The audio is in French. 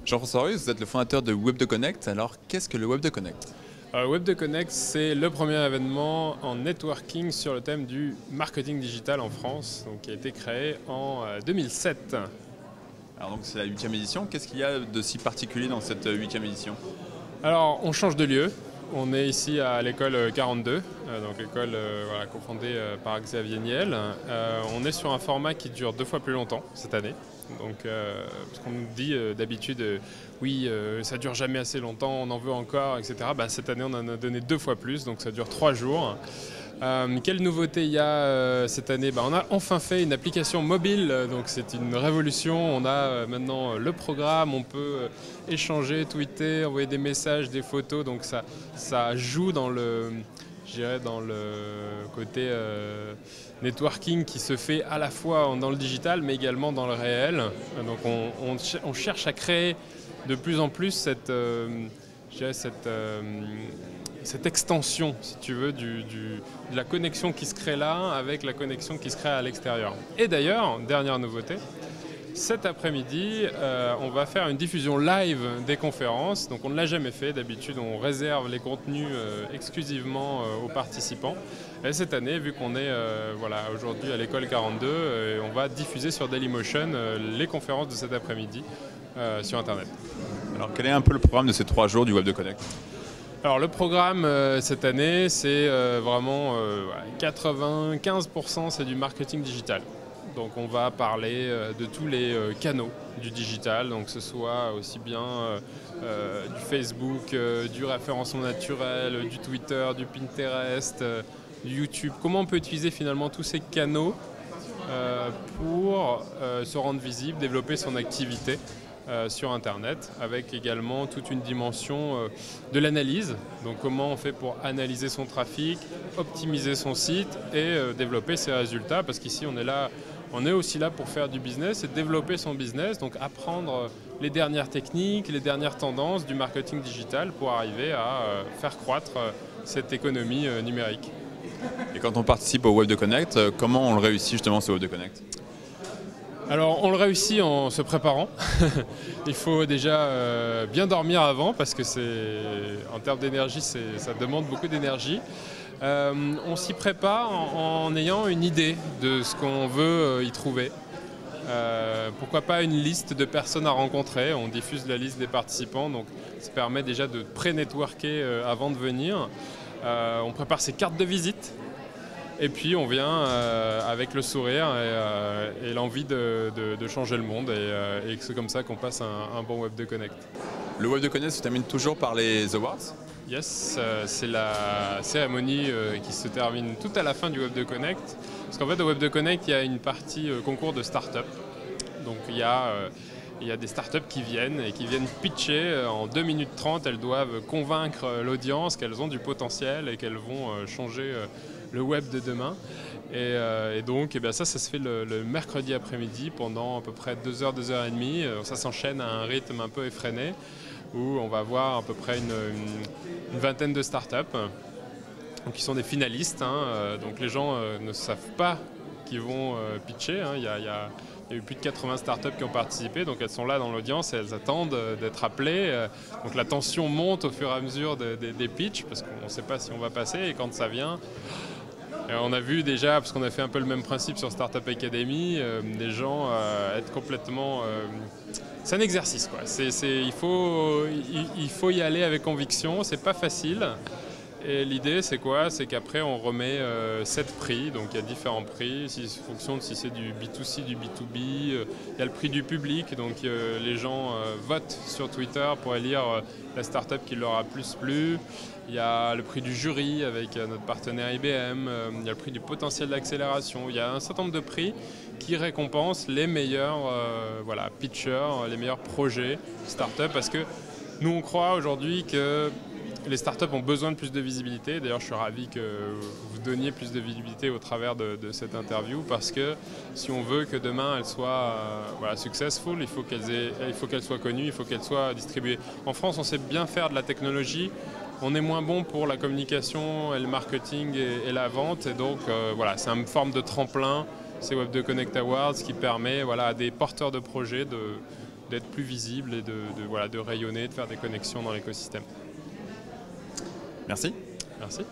Jean-François Russe, vous êtes le fondateur de Web 2 Connect. Alors, qu'est-ce que le Web 2 Connect? Web 2 Connect, c'est le premier événement en networking sur le thème du marketing digital en France, donc, qui a été créé en 2007. Alors donc c'est la 8e édition. Qu'est-ce qu'il y a de si particulier dans cette 8e édition? Alors, on change de lieu. On est ici à l'école 42, donc l'école cofondée par Xavier Niel. On est sur un format qui dure 2 fois plus longtemps cette année. Donc, parce qu'on nous dit d'habitude, oui, ça dure jamais assez longtemps, on en veut encore, etc. Cette année, on en a donné 2 fois plus, donc ça dure 3 jours. Quelle nouveauté il y a cette année? On a enfin fait une application mobile, donc c'est une révolution. On a maintenant le programme, on peut échanger, tweeter, envoyer des messages, des photos, donc ça joue dans le côté networking qui se fait à la fois dans le digital mais également dans le réel. Donc on cherche à créer de plus en plus cette extension, si tu veux, de la connexion qui se crée là avec la connexion qui se crée à l'extérieur. Et d'ailleurs, dernière nouveauté, cet après-midi, on va faire une diffusion live des conférences. Donc on ne l'a jamais fait, d'habitude on réserve les contenus exclusivement aux participants. Et cette année, vu qu'on est aujourd'hui à l'école 42, on va diffuser sur Dailymotion les conférences de cet après-midi sur Internet. Alors quel est un peu le programme de ces 3 jours du Web 2 Connect? Alors le programme cette année, c'est vraiment 95% c'est du marketing digital. Donc on va parler de tous les canaux du digital, donc que ce soit aussi bien du Facebook, du référencement naturel, du Twitter, du Pinterest, du YouTube. Comment on peut utiliser finalement tous ces canaux pour se rendre visible, développer son activité sur Internet, avec également toute une dimension de l'analyse. Donc comment on fait pour analyser son trafic, optimiser son site et développer ses résultats, parce qu'ici on est aussi là pour faire du business et développer son business, donc apprendre les dernières techniques, les dernières tendances du marketing digital pour arriver à faire croître cette économie numérique. Et quand on participe au Web 2 Connect, comment on le réussit justement ce Web 2 Connect? Alors on le réussit en se préparant. Il faut déjà bien dormir avant parce que en termes d'énergie, ça demande beaucoup d'énergie. On s'y prépare en ayant une idée de ce qu'on veut y trouver. Pourquoi pas une liste de personnes à rencontrer? On diffuse la liste des participants, donc ça permet déjà de pré-networker avant de venir. On prépare ses cartes de visite. Et puis on vient avec le sourire et l'envie de changer le monde et c'est comme ça qu'on passe un bon Web 2 Connect. Le Web 2 Connect se termine toujours par les awards? Yes, c'est la cérémonie qui se termine tout à la fin du Web 2 Connect. Parce qu'en fait au Web 2 Connect il y a une partie concours de start-up. Donc il y a des startups qui viennent pitcher. En 2 minutes 30, elles doivent convaincre l'audience qu'elles ont du potentiel et qu'elles vont changer le web de demain. Et donc ça se fait le mercredi après-midi pendant à peu près 2 heures, 2 heures et demie. Ça s'enchaîne à un rythme un peu effréné où on va voir à peu près une vingtaine de startups qui sont des finalistes. Donc les gens ne savent pas qu'ils vont pitcher. Il y a eu plus de 80 startups qui ont participé, donc elles sont là dans l'audience et elles attendent d'être appelées. Donc la tension monte au fur et à mesure des pitchs, parce qu'on ne sait pas si on va passer, et quand ça vient, on a vu déjà, parce qu'on a fait un peu le même principe sur Startup Academy, des gens être complètement... c'est un exercice, quoi. Il faut y aller avec conviction, c'est pas facile. Et l'idée, c'est quoi? C'est qu'après, on remet 7 prix. Donc, il y a différents prix, en fonction de si c'est du B2C, du B2B. Il y a le prix du public. Donc, les gens votent sur Twitter pour élire la startup qui leur a plus plu. Il y a le prix du jury avec notre partenaire IBM. Il y a le prix du potentiel d'accélération. Il y a un certain nombre de prix qui récompensent les meilleurs pitchers, les meilleurs projets startup. Parce que nous, on croit aujourd'hui que les startups ont besoin de plus de visibilité. D'ailleurs, je suis ravi que vous donniez plus de visibilité au travers de cette interview, parce que si on veut que demain elles soient successful, il faut qu'elles soient connues, il faut qu'elles soient distribuées. En France, on sait bien faire de la technologie. On est moins bon pour la communication et le marketing et la vente. Et donc, c'est une forme de tremplin ces Web de Connect Awards qui permet à des porteurs de projets d'être plus visibles et de rayonner, de faire des connexions dans l'écosystème. Merci. Merci.